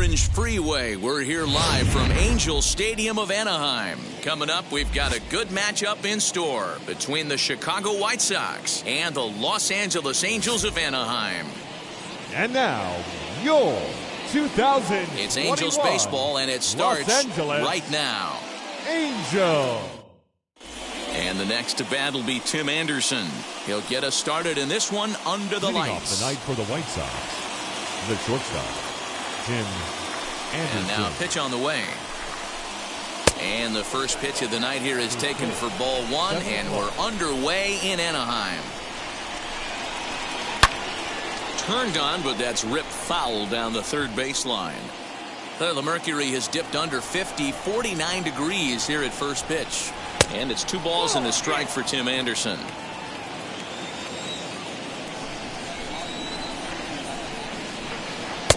Orange Freeway. We're here live from Angel Stadium of Anaheim. Coming up, we've got a good matchup in store between the Chicago White Sox and the Los Angeles Angels of Anaheim. And now, your 2021 It's Angels baseball, and it starts right now. Angel. And the next to bat will be Tim Anderson. He'll get us started in this one under the Leading lights. off the night for the White Sox, the shortstop, Tim Anderson. And now pitch on the way. And the first pitch of the night here is taken for ball one, and we're underway in Anaheim. Turned on, but that's ripped foul down the third baseline. The mercury has dipped under 50, 49 degrees here at first pitch. And it's 2 balls and a strike for Tim Anderson.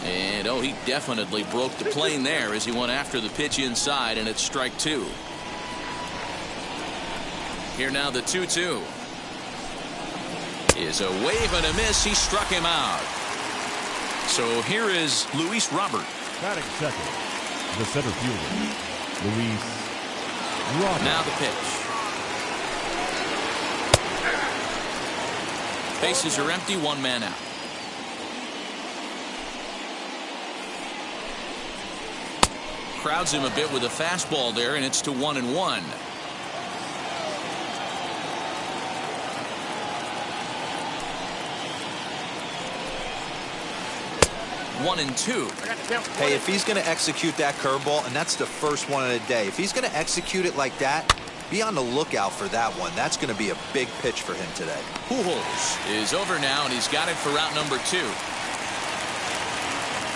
And he definitely broke the plane there as he went after the pitch inside, and it's strike 2. Here now the 2-2. Is a wave and a miss. He struck him out. So here is Luis Robert. Batting second, the center fielder, Luis Robert. Now the pitch. Bases are empty, 1 man out. Crowds him a bit with a fastball there, and it's to 1-1. 1-2. Hey, if he's going to execute that curveball, and that's the first one of the day, if he's going to execute it like that, be on the lookout for that one. That's going to be a big pitch for him today. Pujols is over now, and he's got it for out number 2.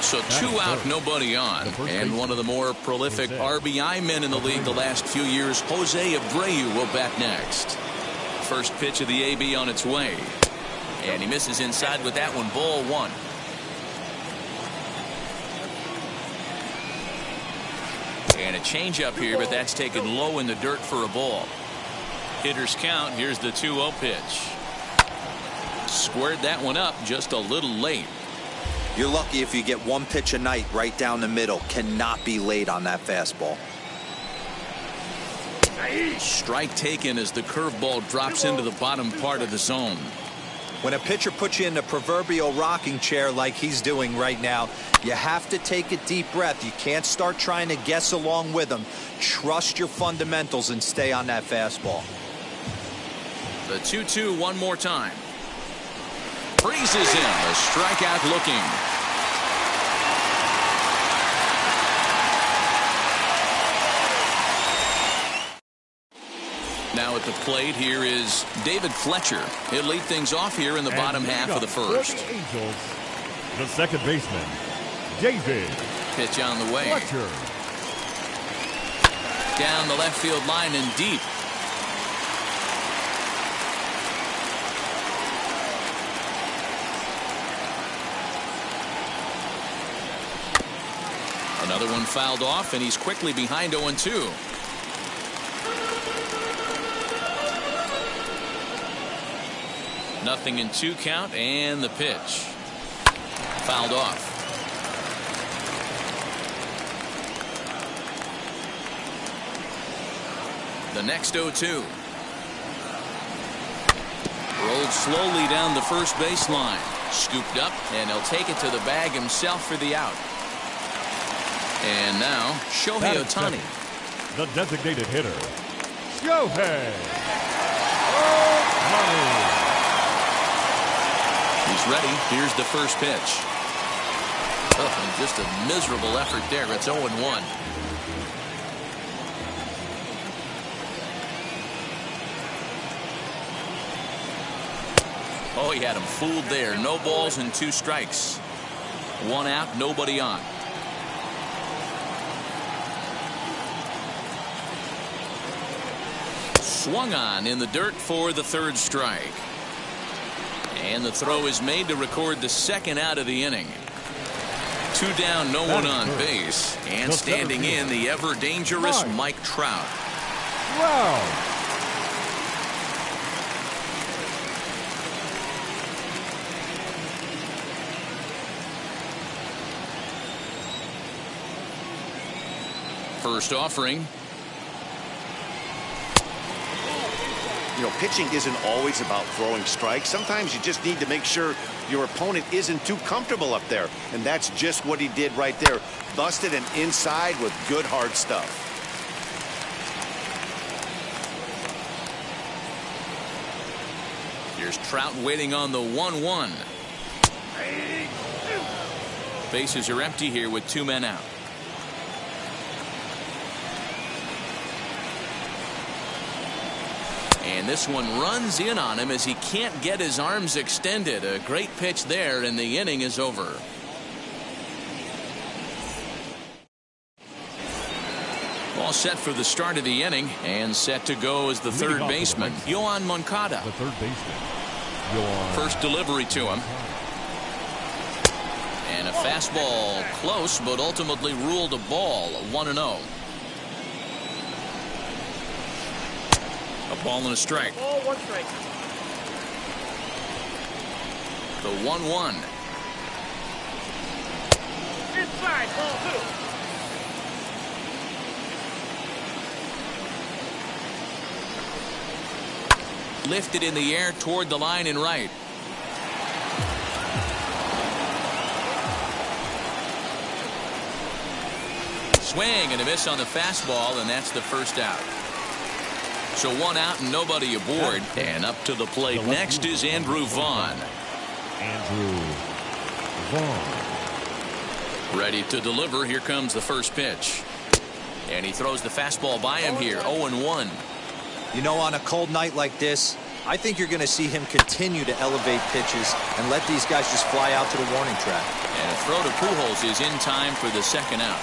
So 2 out, nobody on. And one of the more prolific RBI men in the league the last few years, Jose Abreu, will bat next. First pitch of the AB on its way. And he misses inside with that one, ball 1. And a changeup here, but that's taken low in the dirt for a ball. Hitters count. Here's the 2-0 pitch. Squared that one up just a little late. You're lucky if you get 1 pitch a night right down the middle. Cannot be late on that fastball. Strike taken as the curveball drops into the bottom part of the zone. When a pitcher puts you in the proverbial rocking chair like he's doing right now, you have to take a deep breath. You can't start trying to guess along with him. Trust your fundamentals and stay on that fastball. The 2-2 one more time. Freezes him. A strikeout looking. Now at the plate, here is David Fletcher. He'll lead things off here in the bottom half of the first. The Angels, the second baseman, David. Pitch on the way. Fletcher. Down the left field line and deep. Another one fouled off, and he's quickly behind 0-2. Nothing in 2 count, and the pitch. Fouled off. The next 0-2. Rolled slowly down the first baseline. Scooped up, and he'll take it to the bag himself for the out. And now, Shohei Ohtani. The designated hitter, Shohei Ohtani. He's ready. Here's the first pitch. And just a miserable effort there. It's 0-1. He had him fooled there. No balls and 2 strikes. 1 out, nobody on. Swung on in the dirt for the 3rd strike. And the throw is made to record the 2nd out of the inning. 2 down, no one on base. And standing in, the ever dangerous Mike Trout. Wow. first offering. You know, pitching isn't always about throwing strikes. Sometimes you just need to make sure your opponent isn't too comfortable up there. And that's just what he did right there. Busted an inside with good hard stuff. Here's Trout waiting on the 1-1. Bases are empty here with 2 men out. And this one runs in on him as he can't get his arms extended. A great pitch there, and the inning is over. All set for the start of the inning, and set to go is the third baseman, Yoan Moncada. The third baseman, Yoan. First delivery to him. And a fastball close, but ultimately ruled a ball, 1-0. A ball and a strike. Ball, 1 strike. The 1-1. Inside, ball 2. Lifted in the air toward the line and right. Swing and a miss on the fastball, and that's the first out. So 1 out and nobody aboard. And up to the plate next is Andrew Vaughn. Andrew Vaughn. Ready to deliver. Here comes the first pitch. And he throws the fastball by him here, 0-1. You know, on a cold night like this, I think you're going to see him continue to elevate pitches and let these guys just fly out to the warning track. And a throw to Pujols is in time for the second out.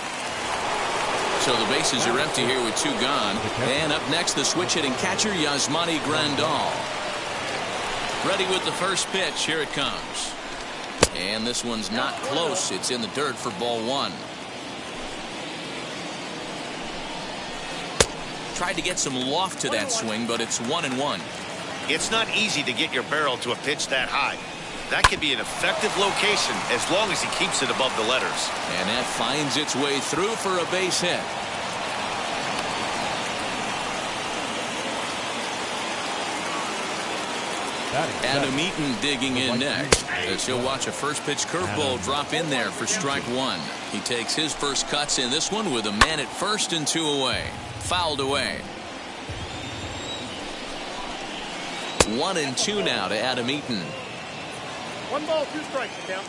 So the bases are empty here with 2 gone. And up next, the switch-hitting catcher, Yasmani Grandal. Ready with the first pitch. Here it comes. And this one's not close. It's in the dirt for ball 1. Tried to get some loft to that swing, but it's 1-1. It's not easy to get your barrel to a pitch that high. That could be an effective location as long as he keeps it above the letters. And that finds its way through for a base hit. Adam Eaton digging in next, as he'll watch a first pitch curveball drop in there for strike 1. He takes his first cuts in this one with a man at first and 2 away. Fouled away. 1-2 now to Adam Eaton. 1 ball, 2 strikes, count.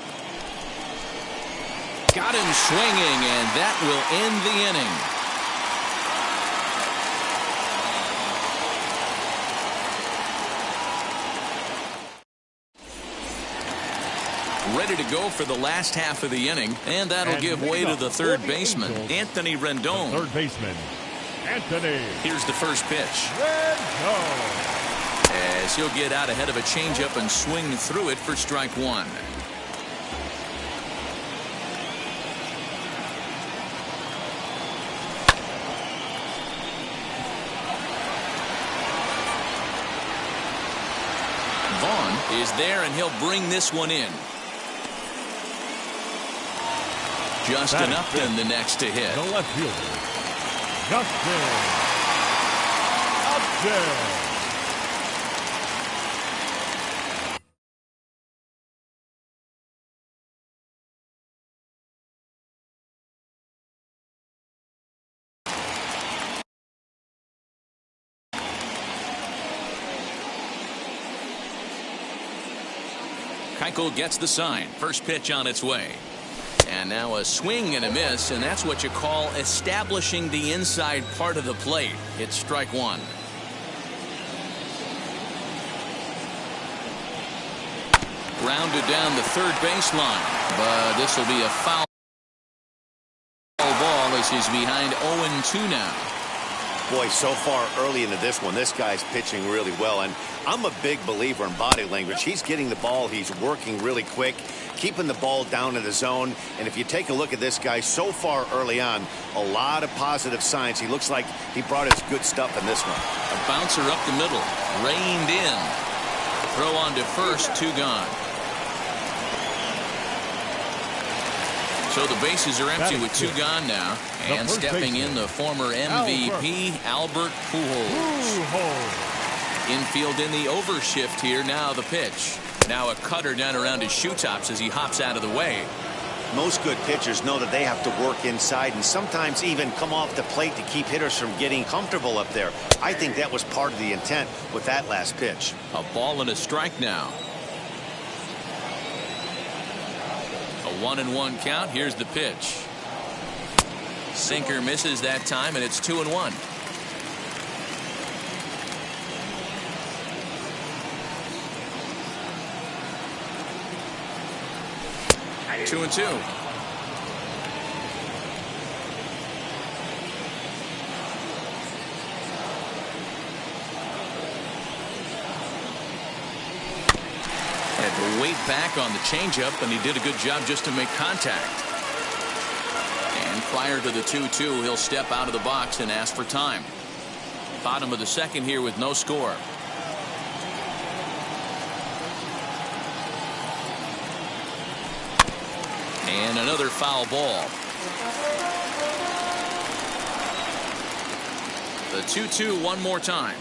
Got him swinging, and that will end the inning. Ready to go for the last half of the inning, and that'll give way to the third baseman, Anthony Rendon. Third baseman, Anthony. Here's the first pitch. Rendon. As he'll get out ahead of a changeup and swing through it for strike 1. Vaughn is there, and he'll bring this one in. Just enough than the next to hit. The left fielder, Justin Upton. Keuchel gets the sign. First pitch on its way. And now a swing and a miss, and that's what you call establishing the inside part of the plate. It's strike 1. Grounded down the third baseline, but this will be a foul ball as he's behind 0-2 now. Boy, so far early into this one, this guy's pitching really well, and I'm a big believer in body language. He's getting the ball, he's working really quick, keeping the ball down in the zone, and if you take a look at this guy so far early on, a lot of positive signs. He looks like he brought his good stuff in this one. A bouncer up the middle, reined in. Throw on to first, 2 gone. So the bases are empty with 2 gone now. And stepping in the former MVP, Albert Pujols. Infield in the overshift here. Now the pitch. Now a cutter down around his shoe tops as he hops out of the way. Most good pitchers know that they have to work inside and sometimes even come off the plate to keep hitters from getting comfortable up there. I think that was part of the intent with that last pitch. A ball and a strike now. A 1-1 count. Here's the pitch. Sinker misses that time, and it's 2-1. Two and 2. Had to wait back on the changeup, and he did a good job just to make contact. And prior to the 2-2, he'll step out of the box and ask for time. Bottom of the second here with no score. And another foul ball. The 2-2 one more time.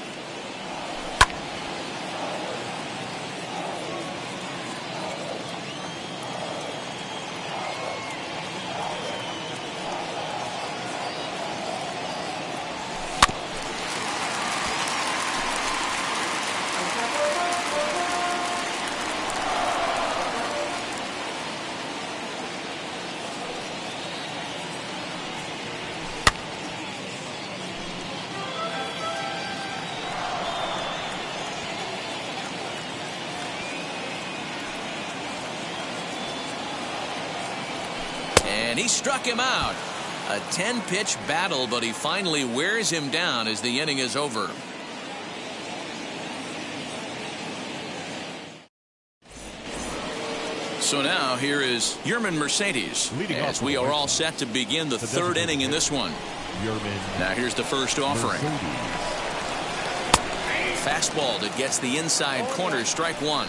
And he struck him out. A 10-pitch battle, but he finally wears him down as the inning is over. So now here is Yermin Mercedes as we are all set to begin the 3rd inning in this one. Now here's the first offering. Fastball that gets the inside corner, strike 1.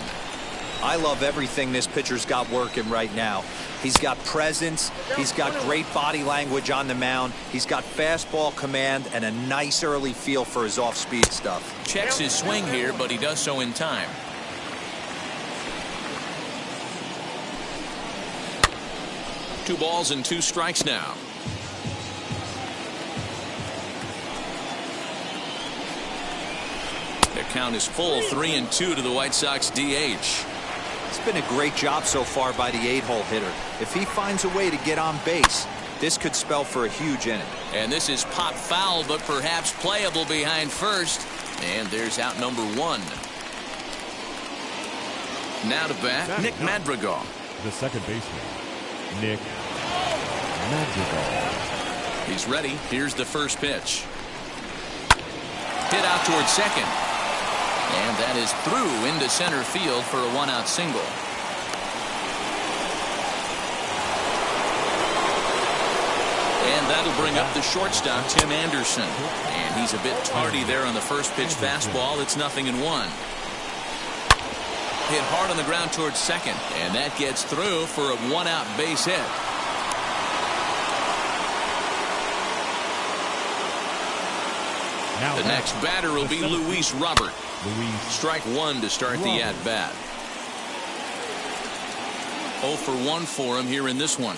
I love everything this pitcher's got working right now. He's got presence. He's got great body language on the mound. He's got fastball command and a nice early feel for his off-speed stuff. Checks his swing here, but he does so in time. Two balls and 2 strikes now. The count is full, 3-2 to the White Sox DH. It's been a great job so far by the 8-hole hitter. If he finds a way to get on base, this could spell for a huge inning. And this is pop foul, but perhaps playable behind first. And there's out number 1. Now to bat, Nick Madrigal. The second baseman, Nick Madrigal. He's ready. Here's the first pitch. Hit out towards second. And that is through into center field for a 1-out single. And that'll bring up the shortstop, Tim Anderson. And he's a bit tardy there on the first pitch fastball. It's 0-1. Hit hard on the ground towards second. And that gets through for a 1-out base hit. The next batter will be Luis Robert. Strike 1 to start the at-bat. 0 for 1 for him here in this one.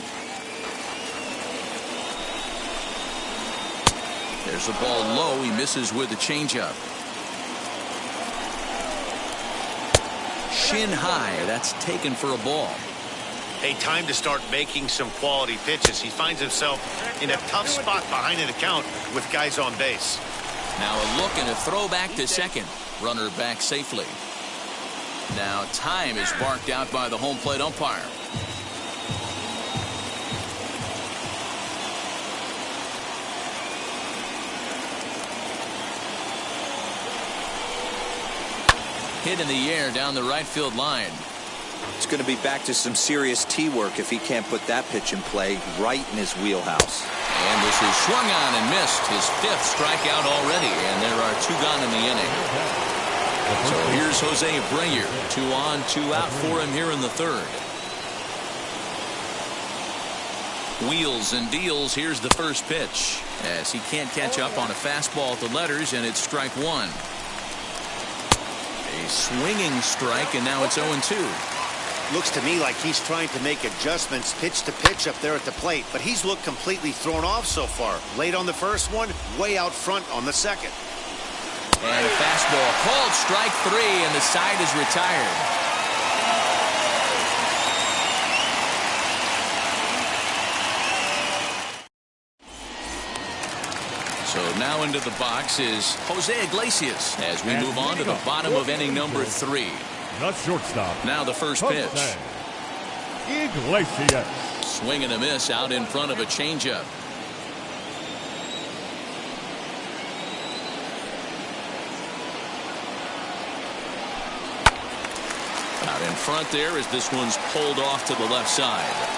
There's a ball low. He misses with the changeup. Shin high. That's taken for a ball. Hey, time to start making some quality pitches. He finds himself in a tough spot behind an account with guys on base. Now a look and a throw back to second. Runner back safely. Now time is barked out by the home plate umpire. Hit in the air down the right field line. It's going to be back to some serious tee work if he can't put that pitch in play right in his wheelhouse. And this is swung on and missed. His 5th strikeout already, and there are 2 gone in the inning. So here's Jose Abreu. 2 on, 2 out for him here in the 3rd. Wheels and deals. Here's the first pitch as he can't catch up on a fastball at the letters, and it's strike one. A swinging strike, and now it's 0-2. Looks to me like he's trying to make adjustments pitch to pitch up there at the plate, but he's looked completely thrown off so far. Late on the first one, way out front on the second. And a fastball called strike three, and the side is retired. So now into the box is Jose Iglesias as we move on to the bottom of inning number 3. Not shortstop. Now the first pitch. Iglesias. Swing and a miss out in front of a changeup. Out in front there as this one's pulled off to the left side.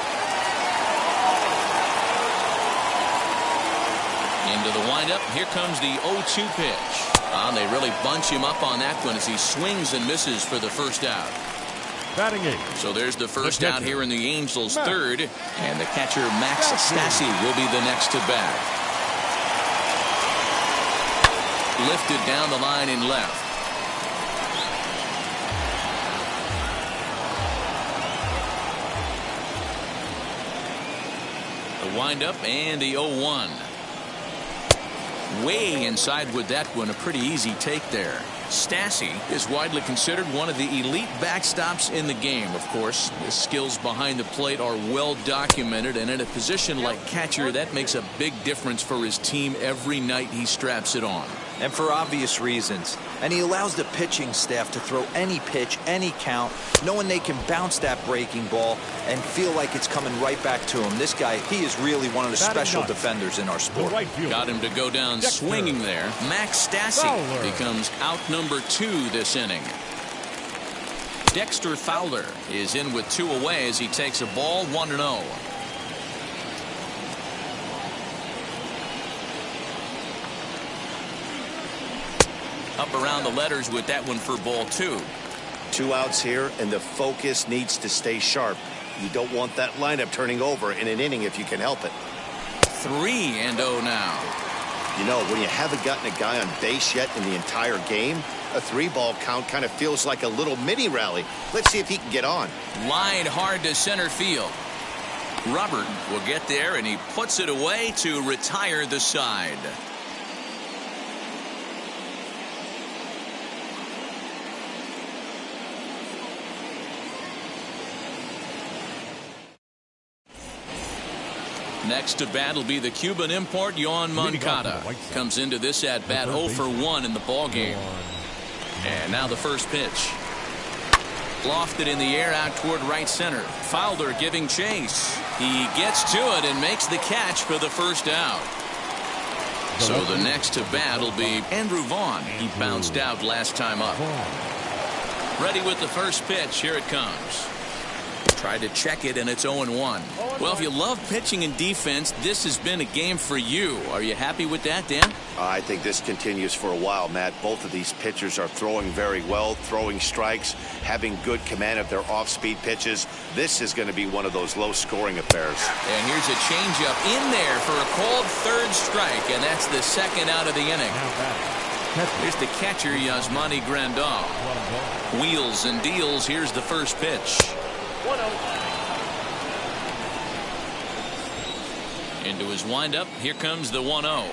Into the windup. Here comes the 0-2 pitch. They really bunch him up on that one as he swings and misses for the first out. Batting 8. So there's the first out here in the Angels' third. And the catcher, Max Stassi, will be the next to bat. Lifted down the line in left. The windup and the 0-1. Way inside with that one. A pretty easy take there. Stassi is widely considered one of the elite backstops in the game. Of course, his skills behind the plate are well documented, and in a position like catcher, that makes a big difference for his team every night he straps it on. And for obvious reasons. And he allows the pitching staff to throw any pitch, any count, knowing they can bounce that breaking ball and feel like it's coming right back to him. This guy, he is really one of the special defenders in our sport. Got him to go down swinging there. Max Stassi becomes out number 2 this inning. Dexter Fowler is in with 2 away as he takes a ball 1-0. Up around the letters with that one for ball 2. 2 outs here, and the focus needs to stay sharp. You don't want that lineup turning over in an inning if you can help it. 3-0 now. You know, when you haven't gotten a guy on base yet in the entire game, a 3-ball count kind of feels like a little mini rally. Let's see if he can get on. Line hard to center field. Robert will get there, and he puts it away to retire the side. Next to bat will be the Cuban import, Yoan Moncada. Comes into this at-bat 0 for 1 in the ballgame. And now the first pitch. Lofted in the air out toward right center. Fowler giving chase. He gets to it and makes the catch for the first out. So the next to bat will be Andrew Vaughn. He bounced out last time up. Ready with the first pitch. Here it comes. Tried to check it, and it's 0-1. Well, if you love pitching and defense, this has been a game for you. Are you happy with that, Dan? I think this continues for a while, Matt. Both of these pitchers are throwing very well, throwing strikes, having good command of their off-speed pitches. This is going to be one of those low-scoring affairs. And here's a changeup in there for a called third strike, and that's the second out of the inning. Here's the catcher, Yasmani Grandal. Wheels and deals. Here's the first pitch. 1-0. Into his windup. Here comes the 1-0.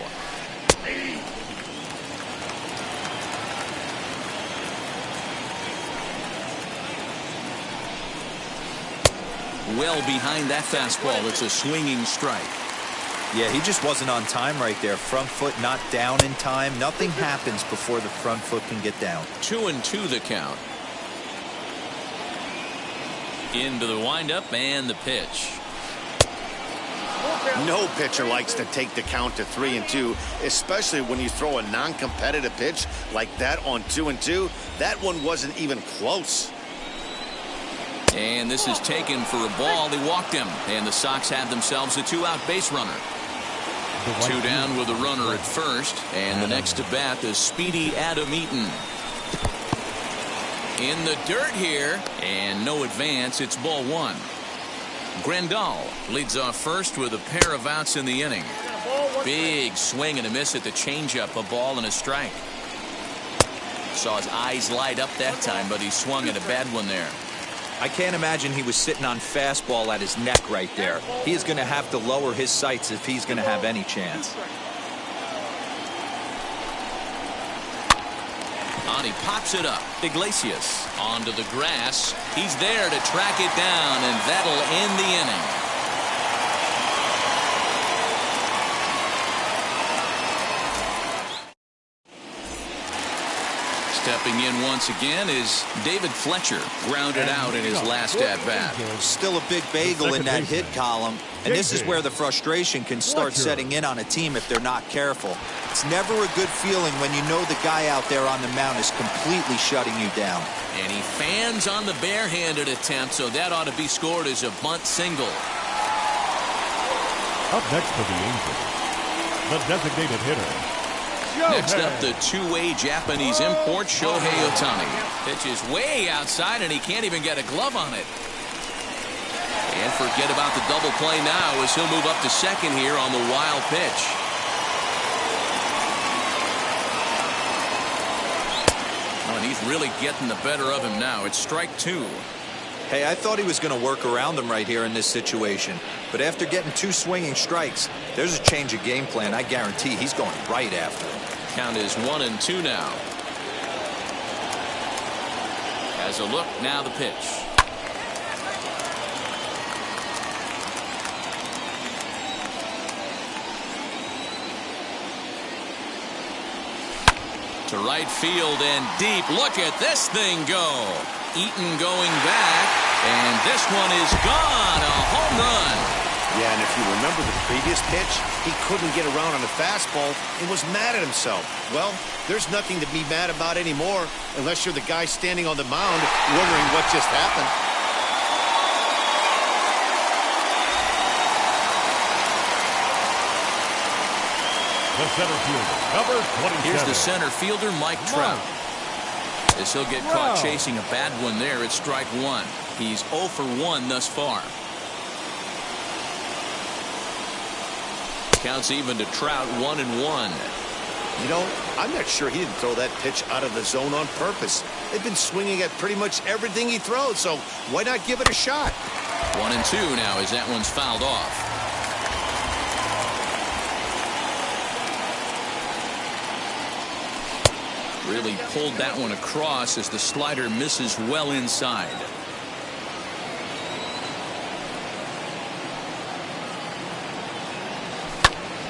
Well behind that fastball. It's a swinging strike. Yeah, he just wasn't on time right there. Front foot not down in time. Nothing happens before the front foot can get down. 2-2 the count. Into the windup and the pitch. No pitcher likes to take the count to 3-2, especially when you throw a non-competitive pitch like that on 2-2. That one wasn't even close. And this is taken for a ball. They walked him, and the Sox have themselves a 2-out base runner. 2 down with a runner at first, and the next to bat is speedy Adam Eaton. In the dirt here, and no advance. It's ball 1. Grandal leads off first with a pair of outs in the inning. Big swing and a miss at the changeup, a ball and a strike. Saw his eyes light up that time, but he swung at a bad one there. I can't imagine he was sitting on fastball at his neck right there. He is going to have to lower his sights if he's going to have any chance. On he pops it up. Iglesias onto the grass. He's there to track it down, and that'll end the inning. Stepping in once again is David Fletcher, grounded out in his last at-bat. Still a big bagel in that hit column, and this is where the frustration can start setting in on a team if they're not careful. It's never a good feeling when you know the guy out there on the mound is completely shutting you down. And he fans on the barehanded attempt, so that ought to be scored as a bunt single. Up next for the Angels, the designated hitter. Next up, the two-way Japanese import, Shohei Ohtani. Pitch is way outside, and he can't even get a glove on it. And forget about the double play now as he'll move up to second here on the wild pitch. Oh, and he's really getting the better of him now. It's strike two. Hey, I thought he was going to work around him right here in this situation. But after getting two swinging strikes, there's a change of game plan. I guarantee he's going right after him. Count is 1-2 now. Has a look, now the pitch. To right field and deep. Look at this thing go. Eaton going back, and this one is gone. A home run. Yeah, and if you remember the previous pitch, he couldn't get around on a fastball and was mad at himself. Well, there's nothing to be mad about anymore unless you're the guy standing on the mound wondering what just happened. The center fielder, number 27. Here's the center fielder, Mike Trout. As he'll get caught chasing a bad one there, it's strike one. He's 0 for 1 thus far. Counts even to Trout, 1-1. You know, I'm not sure he didn't throw that pitch out of the zone on purpose. They've been swinging at pretty much everything he throws, so why not give it a shot? 1-2 now as that one's fouled off. Really pulled that one across as the slider misses well inside.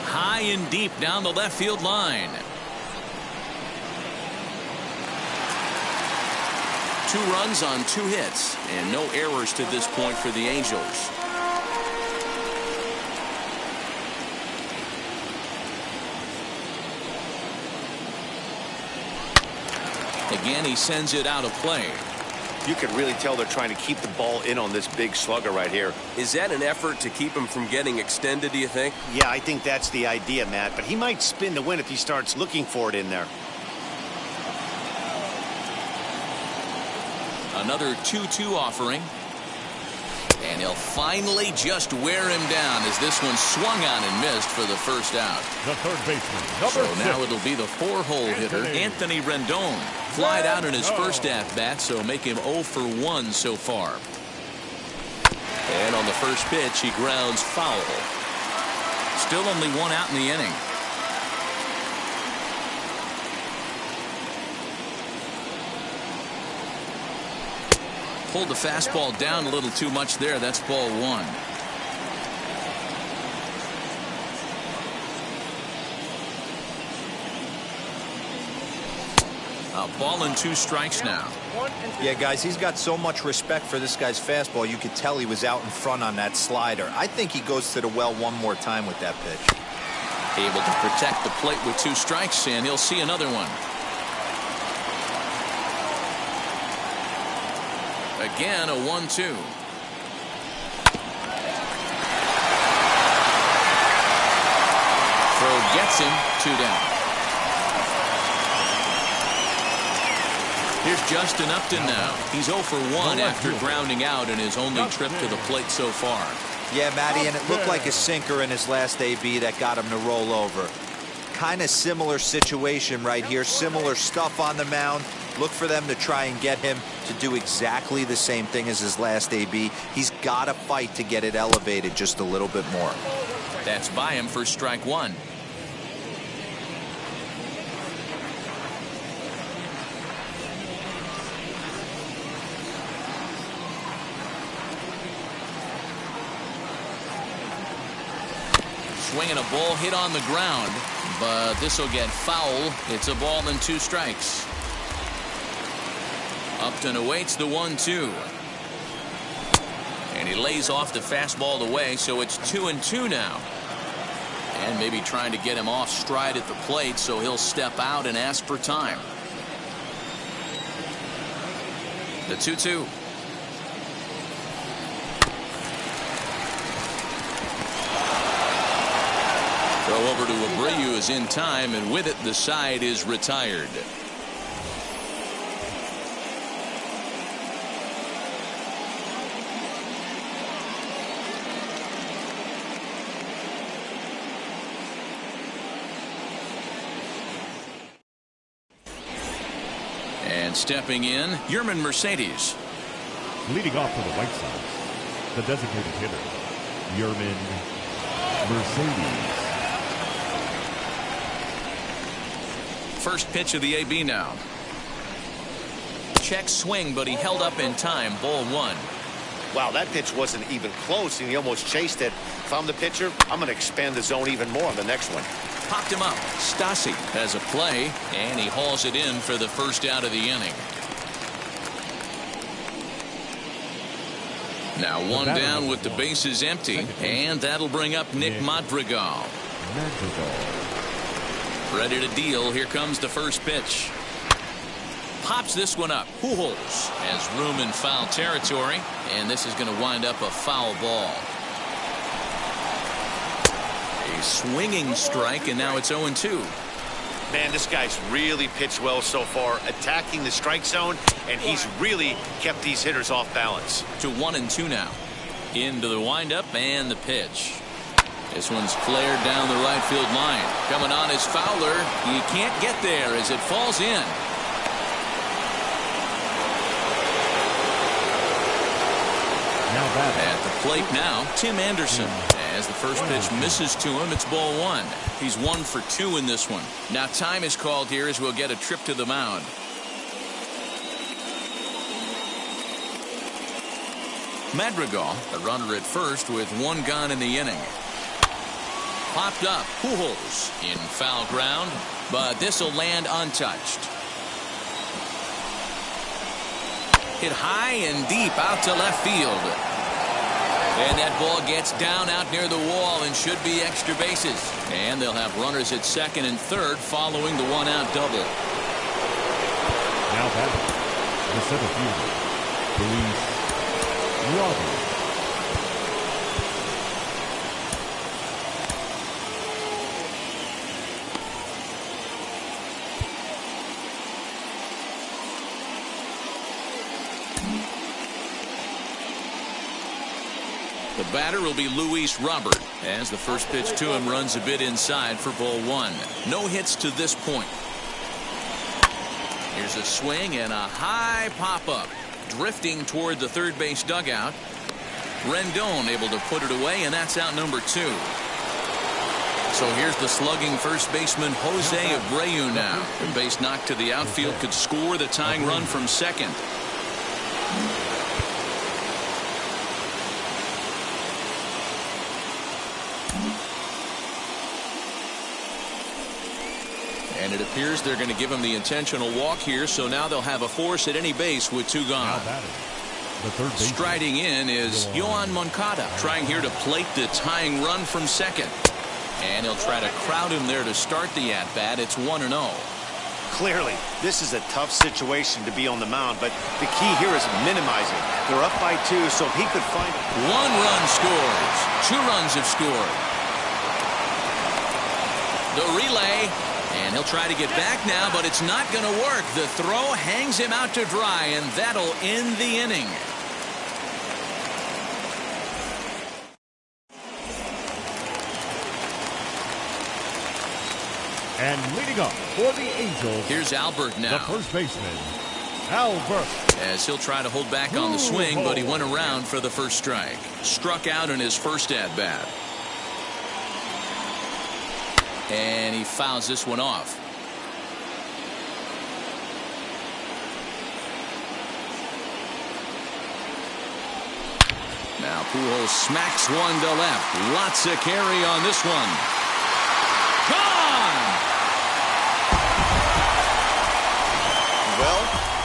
High and deep down the left field line. 2 runs on 2 hits and no errors to this point for the Angels. Again, he sends it out of play. You can really tell they're trying to keep the ball in on this big slugger right here. Is that an effort to keep him from getting extended, do you think? Yeah, I think that's the idea, Matt, but he might spin to win if he starts looking for it in there. Another 2-2 offering. And he'll finally just wear him down as this one swung on and missed for the first out. The third baseman, number 6. Now it'll be the 4-hole hitter, Anthony Rendon. Flied out in his first at-bat, so make him 0 for 1 so far. And on the first pitch, he grounds foul. Still only 1 out in the inning. Pulled the fastball down a little too much there. That's ball 1. A ball and 2 strikes now. Yeah, guys, he's got so much respect for this guy's fastball. You could tell he was out in front on that slider. I think he goes to the well one more time with that pitch. Able to protect the plate with 2 strikes, and he'll see another one. Again, a 1-2. Throw gets him, 2 down. Here's Justin Upton now. He's 0 for 1 after grounding out in his only trip to the plate so far. Yeah, Matty, and it looked like a sinker in his last AB that got him to roll over. Kind of similar situation right here. Similar stuff on the mound. Look for them to try and get him to do exactly the same thing as his last AB. He's got to fight to get it elevated just a little bit more. That's by him for strike one. Swinging a ball hit on the ground, but this will get foul. It's a ball and 2 strikes. Upton awaits the 1-2. And he lays off the fastball away, so it's 2-2 now. And maybe trying to get him off stride at the plate, so he'll step out and ask for time. The 2-2. Throw over to Abreu is in time, and with it the side is retired. And stepping in, Yermin Mercedes. Leading off for the White Sox, the designated hitter, Yermin Mercedes. First pitch of the AB now. Check swing, but he held up in time. Ball 1. Wow, that pitch wasn't even close, and he almost chased it. If I'm the pitcher, I'm going to expand the zone even more on the next one. Popped him up. Stassi has a play, and he hauls it in for the first out of the inning. Now 1 down with the bases empty, and that'll bring up Nick Madrigal. Ready to deal. Here comes the first pitch. Pops this one up. Pujols has room in foul territory, and this is going to wind up a foul ball. A swinging strike, and now it's 0-2. Man, this guy's really pitched well so far, attacking the strike zone, and he's really kept these hitters off balance. To 1-2 now. Into the windup and the pitch. This one's flared down the right field line. Coming on is Fowler. He can't get there as it falls in. At the plate now, Tim Anderson. As the first pitch misses to him, it's ball 1. He's 1 for 2 in this one. Now time is called here as we'll get a trip to the mound. Madrigal, the runner at first with 1 gone in the inning. Popped up. Pujols in foul ground, but this will land untouched. Hit high and deep out to left field. And that ball gets down out near the wall and should be extra bases. And they'll have runners at second and third following the 1-out double. Now batting, the center fielder, Luis Robert. The batter will be Luis Robert as the first pitch to him runs a bit inside for ball 1. No hits to this point. Here's a swing and a high pop-up. Drifting toward the third base dugout. Rendon able to put it away, and that's out number 2. So here's the slugging first baseman Jose Abreu now. The base knock to the outfield could score the tying run from second. And it appears they're going to give him the intentional walk here, so now they'll have a force at any base with 2 gone. Striding in is Yoan Moncada, trying here to plate the tying run from second. And he'll try to crowd him there to start the at-bat. It's 1-0. Clearly, this is a tough situation to be on the mound, but the key here is minimizing. They're up by 2, so if he could find 1 run scores. 2 runs have scored. The relay, And he'll try to get back now, but it's not going to work. The throw hangs him out to dry, and that'll end the inning. And leading up for the Angels, here's Albert now. the first baseman, Albert. As he'll try to hold back on the swing, but he went around for the first strike. Struck out in his first at-bat. And he fouls this one off. Now Pujols smacks one to left. Lots of carry on this one. Gone! Well,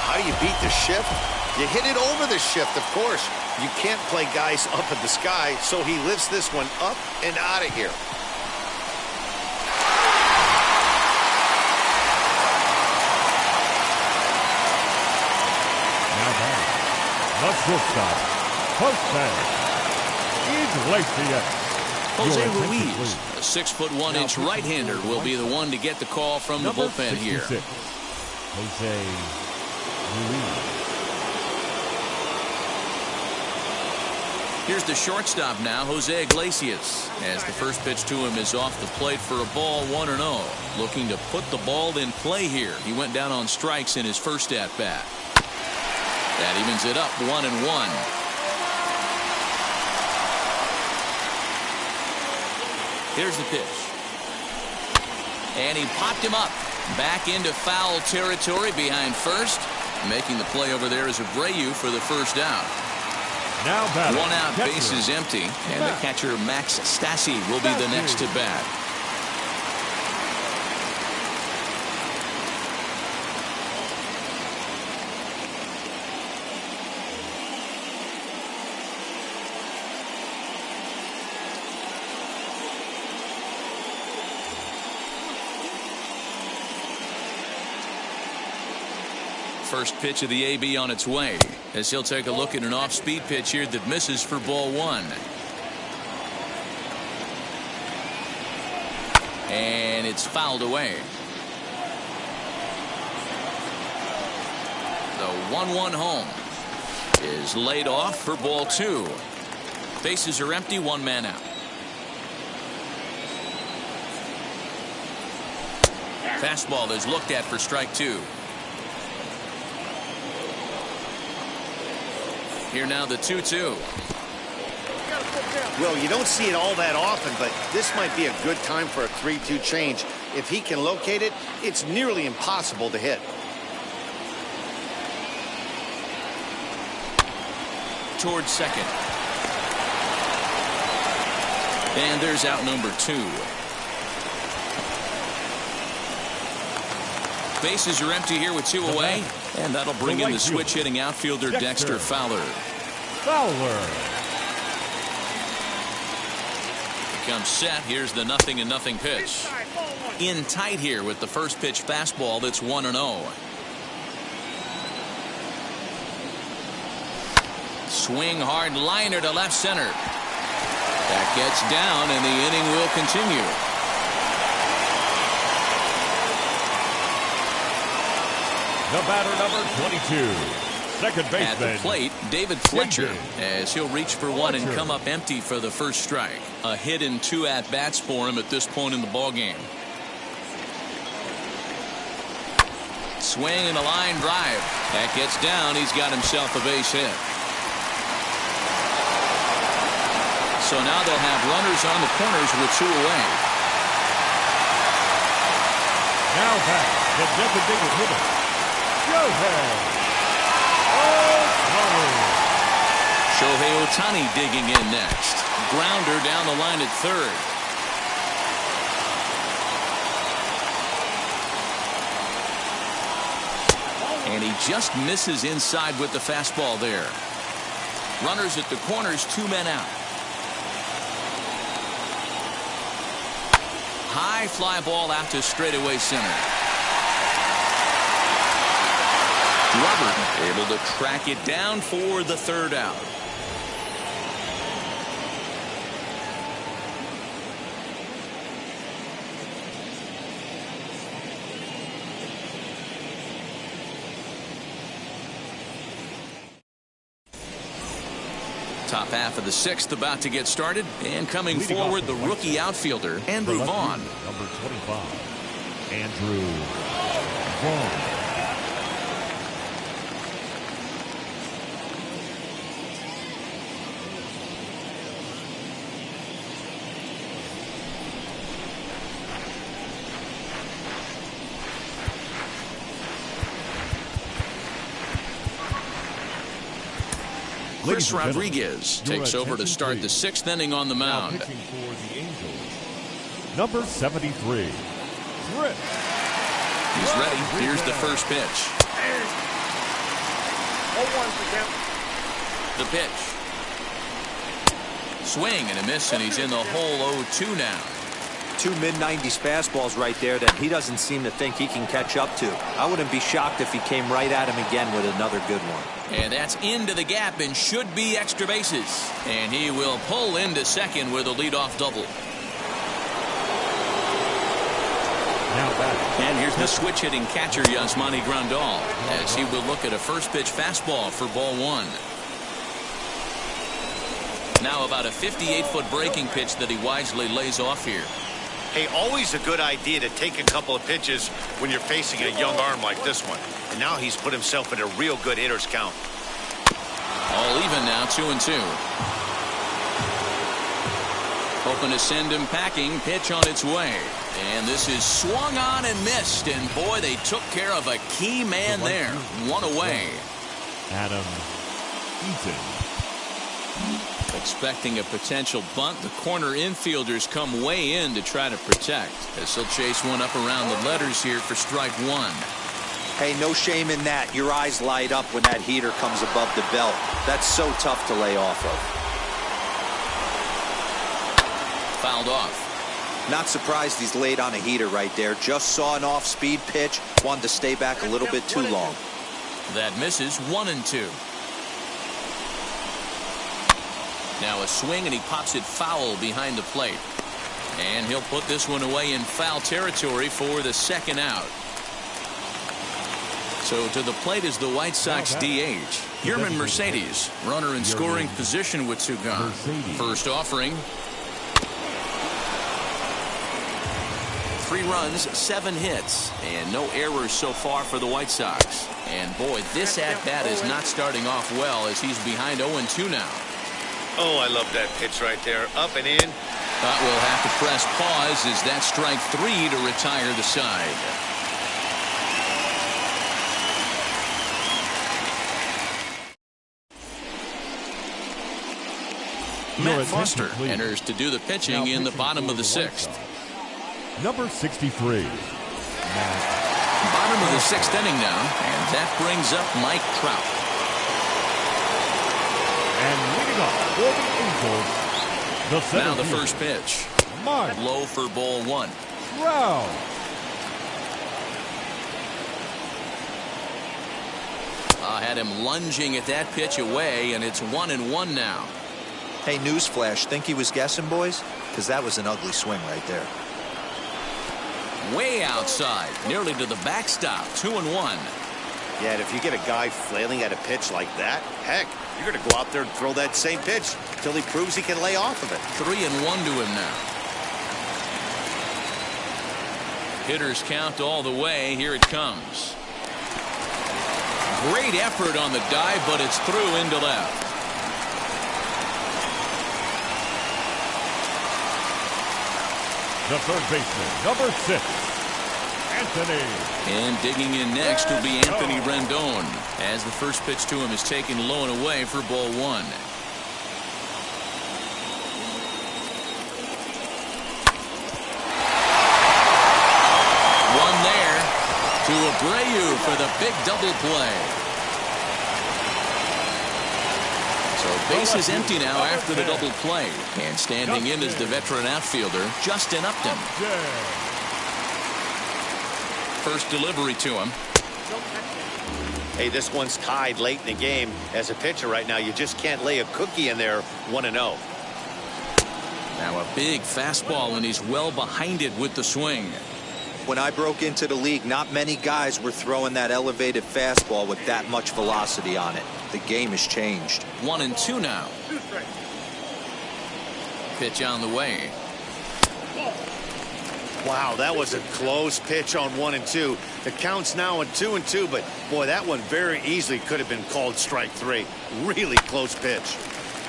how do you beat the shift? You hit it over the shift, of course. You can't play guys up in the sky, so he lifts this one up and out of here. The shortstop, first base, Iglesias. Jose Ruiz, a 6'1" right-hander, will be the one to get the call from the bullpen here. Jose Ruiz. Here's the shortstop now, Jose Iglesias, as the first pitch to him is off the plate for a ball, 1-0. Looking to put the ball in play here. He went down on strikes in his first at-bat. That evens it up, 1-1. Here's the pitch. And he popped him up. Back into foul territory behind first. Making the play over there is Abreu for the first out. Now batting, one out, catcher. base is empty. And the catcher, Max Stassi, will be the next to bat. First pitch of the AB on its way, as he'll take a look at an off-speed pitch here that misses for ball 1. And it's fouled away. The 1-1 home is laid off for ball 2. Bases are empty, one man out. Fastball is looked at for strike 2. Here now the 2-2. Well, you don't see it all that often, but this might be a good time for a 3-2 change. If he can locate it, it's nearly impossible to hit. Towards second. And there's out number 2. Bases are empty here with 2 away. And that'll bring in the switch hitting outfielder Dexter Fowler. Comes set. Here's the 0-0 pitch. In tight here with the first pitch fastball that's 1-0. Swing hard liner to left center. That gets down and the inning will continue. The batter, number 22, second baseman. At the plate, David Fletcher, as he'll reach for one and come up empty for the first strike. A hit in 2 at-bats for him at this point in the ballgame. Swing and a line drive. That gets down. He's got himself a base hit. So now they'll have runners on the corners with 2 away. Now back, the designated hitter, Shohei Ohtani digging in next. Grounder down the line at third. And he just misses inside with the fastball there. Runners at the corners, 2 men out. High fly ball out to straightaway center. Robert able to track it down for the third out. Top half of the sixth about to get started, and coming Leading forward, off the the White rookie Sox, outfielder, the Andrew left Vaughn. fielder, number 25, Andrew Vaughn. Chris Rodriguez takes over to start the sixth inning on the Now mound. pitching for the Angels, number 73, Chris. He's ready. Here's the first pitch. 0-1 for count. The pitch. Swing and a miss, and he's in the hole 0-2 now. Two mid-90s fastballs right there that he doesn't seem to think he can catch up to. I wouldn't be shocked if he came right at him again with another good one. And that's into the gap and should be extra bases. And he will pull into second with a leadoff double. Now batting. And here's the switch-hitting catcher, Yasmani Grandal, as he will look at a first-pitch fastball for ball one. Now about a 58-foot breaking pitch that he wisely lays off here. Hey, always a good idea to take a couple of pitches when you're facing a young arm like this one. And now he's put himself in a real good hitter's count. All even now, 2-2. Hoping to send him packing. Pitch on its way. And this is swung on and missed. And boy, they took care of a key man there. One away. Adam Eaton. Expecting a potential bunt, the corner infielders come way in to try to protect, as he'll chase one up around the letters here for strike one. Hey, no shame in that. Your eyes light up when that heater comes above the belt. That's so tough to lay off of. Fouled off. Not surprised he's laid on a heater right there. Just saw an off-speed pitch. Wanted to stay back a little bit too long. That misses. 1-2. Now a swing, and he pops it foul behind the plate. And he'll put this one away in foul territory for the second out. So to the plate is the White Sox DH, Yermin Mercedes, runner in scoring position with two gone. First offering. 3 runs, 7 hits, and no errors so far for the White Sox. And boy, this at-bat is not starting off well as he's behind 0-2 now. Oh, I love that pitch right there. Up and in. But we'll have to press pause as that's strike 3 to retire the side. Matt Foster enters to do the pitching in the bottom of the sixth. Number 63. Bottom of the sixth inning now, and that brings up Mike Trout. And leading off for the Angels, the center Now the fielder, first pitch. Mike Low for ball one. Trout. Had him lunging at that pitch away, and it's 1-1 now. Hey, newsflash, think he was guessing, boys? Because that was an ugly swing right there. Way outside, nearly to the backstop. 2-1. Yeah, and if you get a guy flailing at a pitch like that, heck, you're going to go out there and throw that same pitch till he proves he can lay off of it. 3-1 to him now. Hitters count all the way. Here it comes. Great effort on the dive, but it's through into left. The third baseman, number 6, Anthony. And digging in next will be Anthony Rendon, as the first pitch to him is taken low and away for ball one. One there to Abreu for the big double play. So base is empty now after the double play. And standing in is the veteran outfielder, Justin Upton. First delivery to him. Hey, this one's tied late in the game. As a pitcher right now, you just can't lay a cookie in there 1-0. Now a big fastball, and he's well behind it with the swing. When I broke into the league, not many guys were throwing that elevated fastball with that much velocity on it. The game has changed. 1-2 now. Pitch on the way. Wow, that was a close pitch on 1-2. The count's now at 2-2, but boy, that one very easily could have been called strike 3. Really close pitch.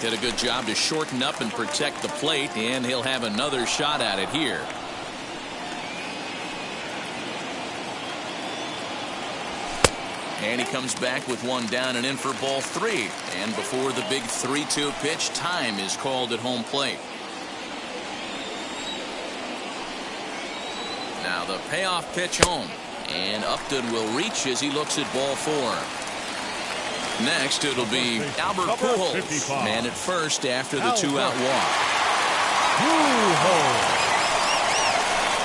Did a good job to shorten up and protect the plate, and he'll have another shot at it here. And he comes back with one down and in for ball 3. And before the big 3-2 pitch, time is called at home plate. Now the payoff pitch home. And Upton will reach as he looks at ball 4. Next, it'll be Albert Pujols, man at first after the 2-out walk.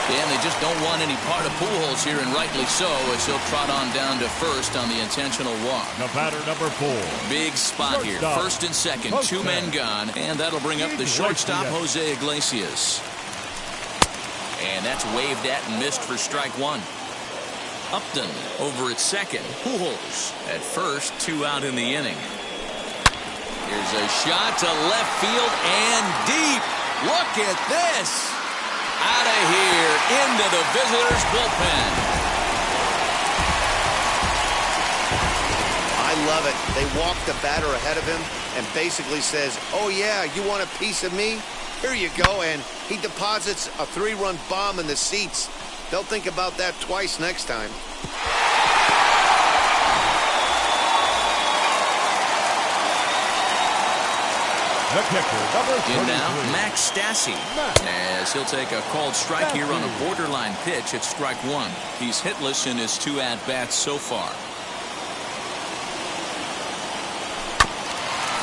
And they just don't want any part of Pujols here, and rightly so, as he'll trot on down to first on the intentional walk. The batter, number 4. Big spot here. First and second, 2 men gone, and that'll bring up the shortstop, Jose Iglesias. And that's waved at and missed for strike 1. Upton over at second. Pujols at first, 2 out in the inning. Here's a shot to left field and deep. Look at this. Out of here into the visitors' bullpen. I love it. They walk the batter ahead of him and basically says, oh yeah, you want a piece of me? Here you go. And he deposits a 3-run bomb in the seats. They'll think about that twice next time. The kicker, number 33. In now, Max Stassi, as he'll take a called strike here on a borderline pitch at strike 1. He's hitless in his 2 at-bats so far.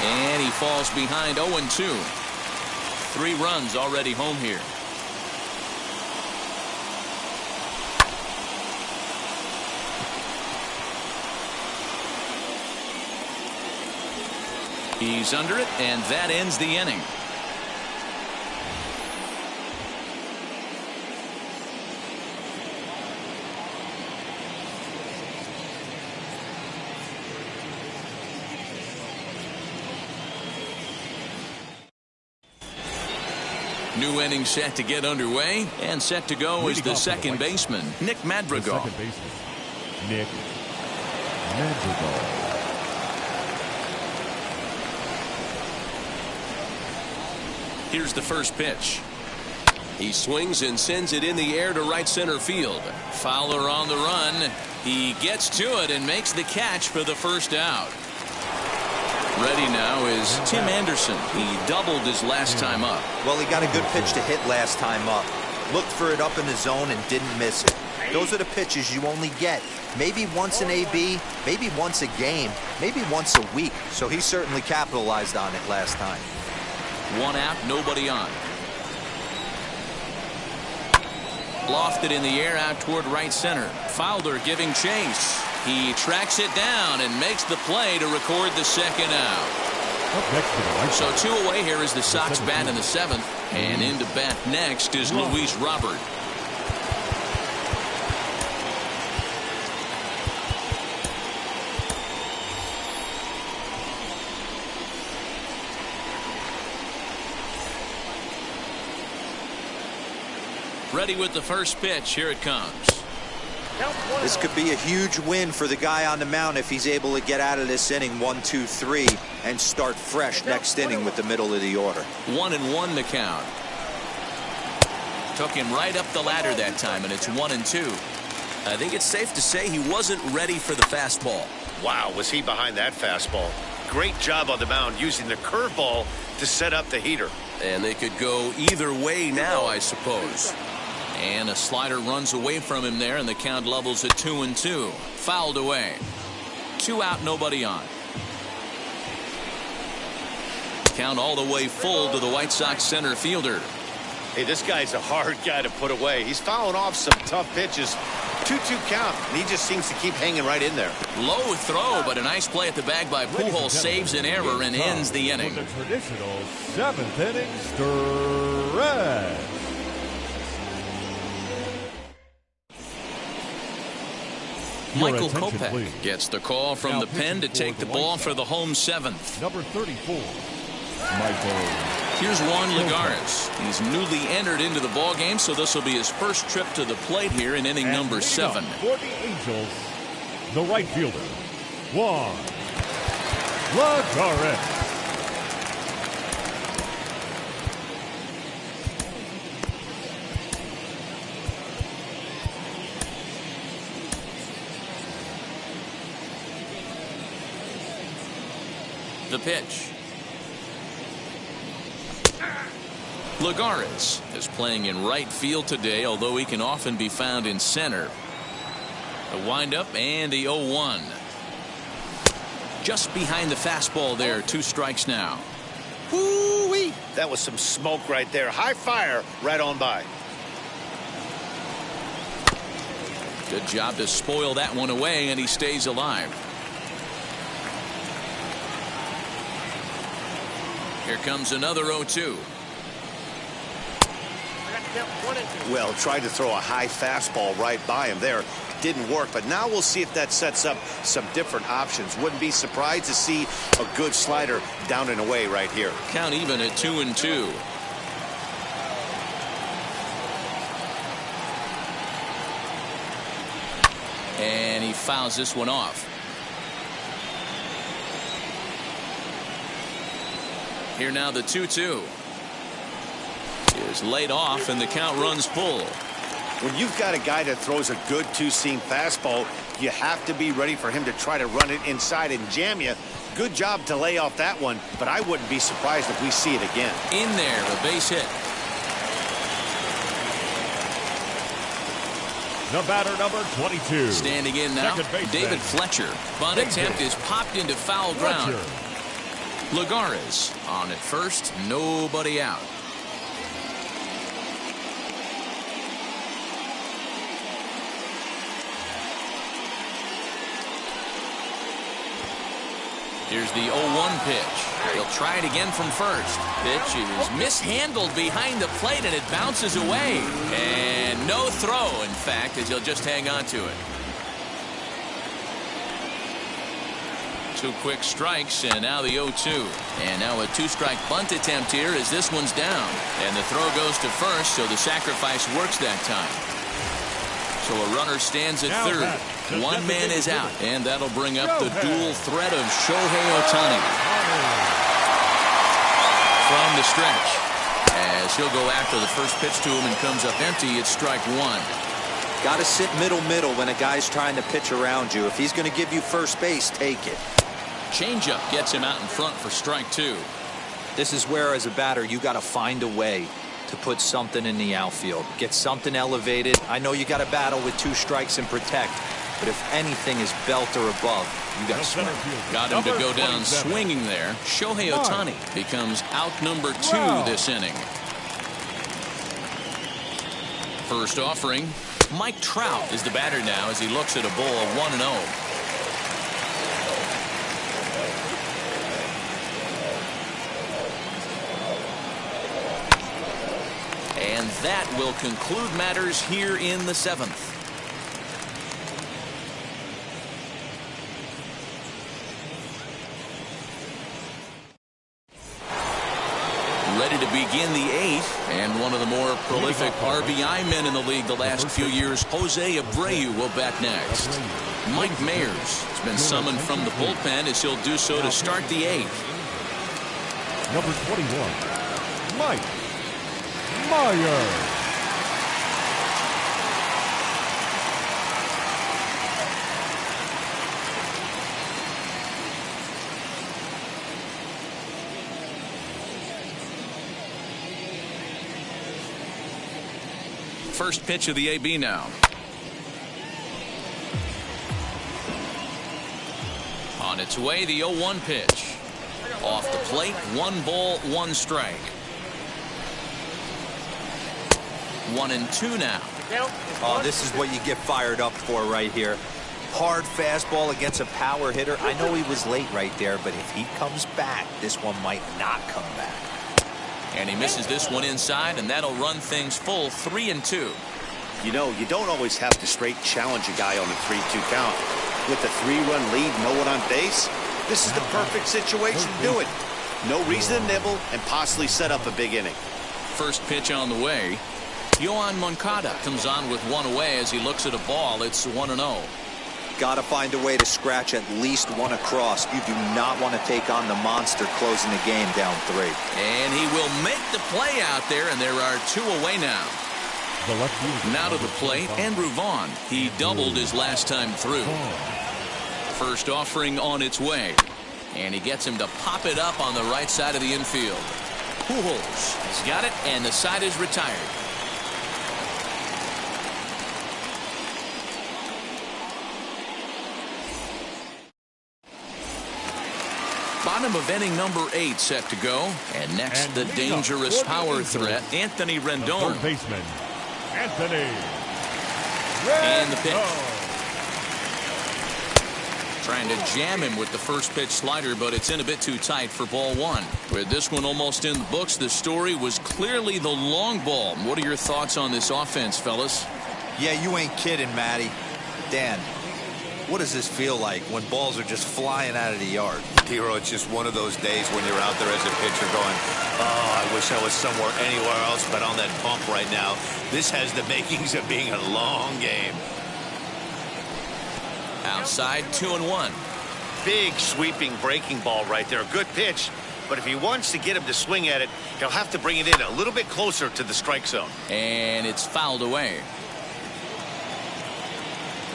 And he falls behind 0-2. 3 runs already home here. He's under it, and that ends the inning. New inning set to get underway, and set to go is the second baseman, Nick Madrigal. The second baseman, Nick Madrigal. Here's the first pitch. He swings and sends it in the air to right center field. Fowler on the run. He gets to it and makes the catch for the first out. Ready now is Tim Anderson. He doubled his last time up. Well, he got a good pitch to hit last time up. Looked for it up in the zone and didn't miss it. Those are the pitches you only get maybe once an AB, maybe once a game, maybe once a week. So he certainly capitalized on it last time. 1 out, nobody on. Lofted in the air out toward right center. Fowler giving chase. He tracks it down and makes the play to record the second out. So 2 away here is the Sox bat in the 7th. And into bat next is Luis Robert. Ready with the first pitch. Here it comes. This could be a huge win for the guy on the mound if he's able to get out of this inning 1, 2, 3 and start fresh next inning with the middle of the order. 1-1 the count. Took him right up the ladder that time, and it's 1-2. I think it's safe to say he wasn't ready for the fastball. Wow, was he behind that fastball. Great job on the mound using the curveball to set up the heater. And they could go either way now, I suppose. And a slider runs away from him there, and the count levels at 2-2. Fouled away. 2 out, nobody on. Count all the way full to the White Sox center fielder. Hey, this guy's a hard guy to put away. He's fouling off some tough pitches. 2-2 count, and he just seems to keep hanging right in there. Low throw, but a nice play at the bag by Pujols. Saves an error and ends the inning. The traditional 7th inning stretch. Your Michael attention, Kopech please. gets the call from Now the pen to pitching take for the the ball White for the Sox. home seventh. Number 34, Michael. Here's Juan Lagares. He's newly entered into the ball game, so this will be his first trip to the plate here in inning And number leading up 7. for the Angels, the right fielder, Juan Lagares. The pitch. Lagares is playing in right field today, although he can often be found in center. A windup and the 0-1. Just behind the fastball there. 2 strikes now. Woo-wee. That was some smoke right there. High fire right on by. Good job to spoil that one away, and he stays alive. Here comes another 0-2. Well, tried to throw a high fastball right by him there. Didn't work, but now we'll see if that sets up some different options. Wouldn't be surprised to see a good slider down and away right here. Count even at 2-2. And he fouls this one off. Here now the 2-2 is laid off, and the count runs full. When you've got a guy that throws a good two-seam fastball, you have to be ready for him to try to run it inside and jam you. Good job to lay off that one, but I wouldn't be surprised if we see it again. In there, a base hit. The batter, number 22. Standing in now, Second baseman, David Fletcher. Bunt David attempt is popped into foul ground. Fletcher. Lagares on at first, nobody out. Here's the 0-1 pitch. He'll try it again from first. Pitch is mishandled behind the plate, and it bounces away. And no throw, in fact, as he'll just hang on to it. 2 quick strikes, and now the 0-2. And now a 2-strike bunt attempt here as this one's down. And the throw goes to first, so the sacrifice works that time. So a runner stands at Now third. back, the One man is out, designated and that'll bring up the Shohei. dual threat of Shohei Ohtani from the stretch. As he'll go after the first pitch to him and comes up empty, it's strike 1. Got to sit middle when a guy's trying to pitch around you. If he's going to give you first base, take it. Changeup gets him out in front for strike 2. This is where, as a batter, you got to find a way to put something in the outfield. Get something elevated. I know you got to battle with 2 strikes and protect, but if anything is belt or above, you got to swing. Got him to Number go down 27. swinging there. Shohei Ohtani becomes out number 2 Wow. this inning. First offering. Mike Trout is the batter now as he looks at a ball of 1-0. And that will conclude matters here in the 7th. Ready to begin the 8th, and one of the more prolific RBI men in the league the last few years, Jose Abreu, will bat next. Mike Mayers has been summoned from the bullpen as he'll do so to start the 8th. Number 21, Mike Myers. First pitch of the AB now. On its way, the 0-1 pitch. Off the plate, 1 ball, 1 strike. 1-2 now. Oh, this is what you get fired up for right here. Hard fastball against a power hitter. I know he was late right there, but if he comes back, this one might not come back. And he misses this one inside, and that'll run things full 3-2. You know, you don't always have to straight challenge a guy on a 3-2 count. With a 3-run lead, no one on base, this is the perfect situation to do it. No reason to nibble and possibly set up a big inning. First pitch on the way. Yoan Moncada comes on with one away as he looks at a ball. It's 1-0. Got to find a way to scratch at least one across. You do not want to take on the monster closing the game down 3. And he will make the play out there, and there are 2 away now. Now to the plate, Andrew Vaughn. He doubled his last time through. First offering on its way. And he gets him to pop it up on the right side of the infield. Pujols has got it, and the side is retired. Bottom of inning number 8 set to go. And next, the dangerous power threat, Anthony Rendon. Third baseman, Anthony Rendon. And the pitch. Trying to jam him with the first pitch slider, but it's in a bit too tight for ball 1. With this one almost in the books, the story was clearly the long ball. What are your thoughts on this offense, fellas? Yeah, you ain't kidding, Matty. Dan, what does this feel like when balls are just flying out of the yard? Hero, it's just one of those days when you're out there as a pitcher going, oh, I wish I was somewhere anywhere else but on that bump right now. This has the makings of being a long game. Outside, 2-1. Big sweeping breaking ball right there. Good pitch. But if he wants to get him to swing at it, he'll have to bring it in a little bit closer to the strike zone. And it's fouled away.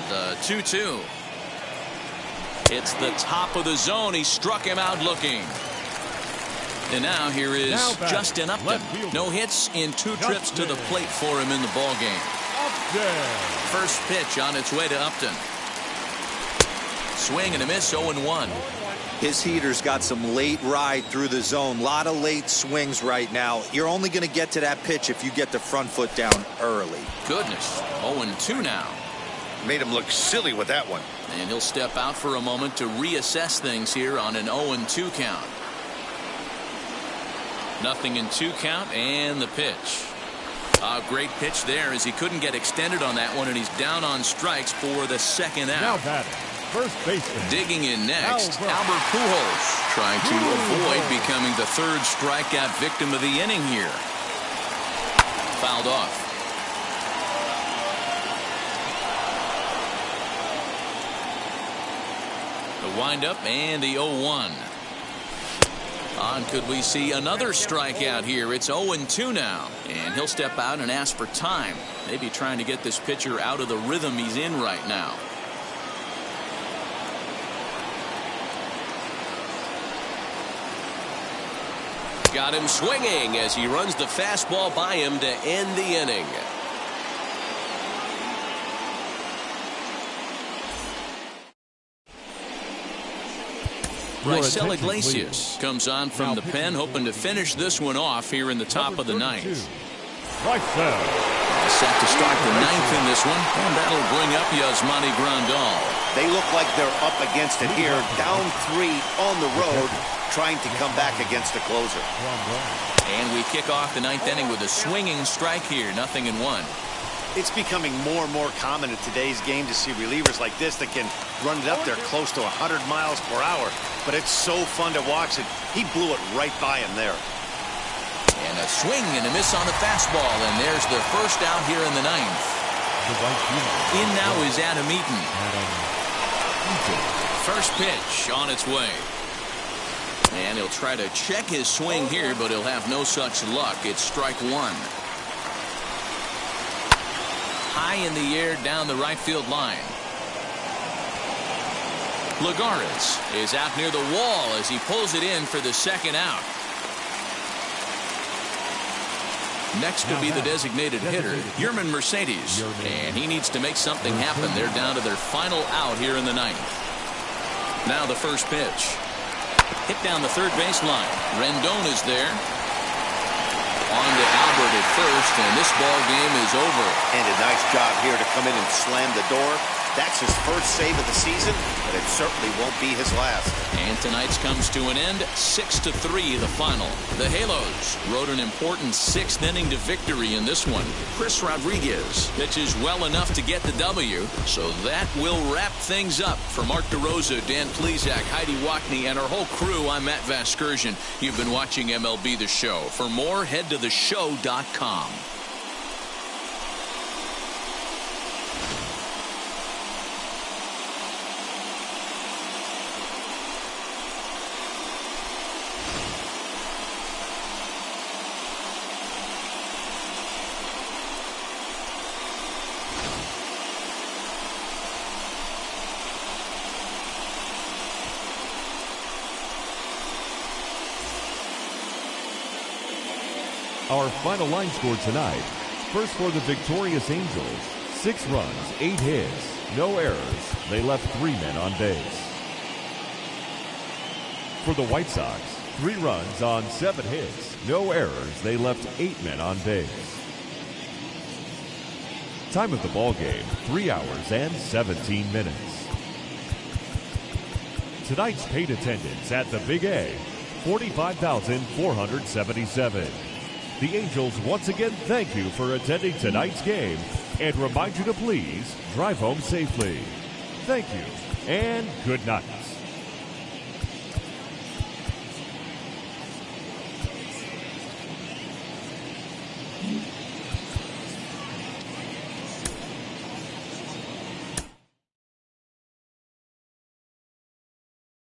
The 2-2. It's the top of the zone. He struck him out looking. And now here is Justin Upton. No hits in 2 trips to the plate for him in the ball game. First pitch on its way to Upton. Swing and a miss, 0-1. His heater's got some late ride through the zone. A lot of late swings right now. You're only going to get to that pitch if you get the front foot down early. Goodness, 0-2 now. Made him look silly with that one. And he'll step out for a moment to reassess things here on an 0-2 count. Nothing in 2 count, and the pitch. A great pitch there as he couldn't get extended on that one, and he's down on strikes for the second out. Now batting, first baseman. Digging in next, Albert Pujols, trying to avoid becoming the 3rd strikeout victim of the inning here. Fouled off. The windup and the 0-1. On could we see another strikeout here? It's 0-2 now. And he'll step out and ask for time. Maybe trying to get this pitcher out of the rhythm he's in right now. Got him swinging as he runs the fastball by him to end the inning. Raisel Iglesias comes on from the pen, hoping to finish this one off here in the top of the 9th. Set to start the 9th in this one, and that'll bring up Yasmani Grandal. They look like they're up against it here, down 3 on the road, trying to come back against the closer. And we kick off the 9th inning with a swinging strike here, 0-1. It's becoming more and more common in today's game to see relievers like this that can run it up there close to 100 miles per hour. But it's so fun to watch it. He blew it right by him there. And a swing and a miss on the fastball. And there's the first out here in the 9th. In now is Adam Eaton. First pitch on its way. And he'll try to check his swing here, but he'll have no such luck. It's strike 1. High in the air down the right field line. Lagares is out near the wall as he pulls it in for the second out. Next will be the designated hitter, Yermin Mercedes. And he needs to make something happen. They're down to their final out here in the 9th. Now the first pitch. Hit down the third baseline. Rendon is there. On to Albert at first, and this ball game is over. And a nice job here to come in and slam the door. That's his first save of the season, but it certainly won't be his last. And tonight's comes to an end, 6-3 the final. The Halos rode an important 6th inning to victory in this one. Chris Rodriguez pitches well enough to get the W, so that will wrap things up. For Mark DeRosa, Dan Plesac, Heidi Wackney, and our whole crew, I'm Matt Vasgersian. You've been watching MLB The Show. For more, head to theshow.com. Our final line score tonight. First for the victorious Angels, 6 runs, 8 hits, no errors. They left 3 men on base. For the White Sox, 3 runs on 7 hits, no errors. They left 8 men on base. Time of the ball game, 3 hours and 17 minutes. Tonight's paid attendance at the Big A, 45,477. The Angels once again thank you for attending tonight's game and remind you to please drive home safely. Thank you and good night.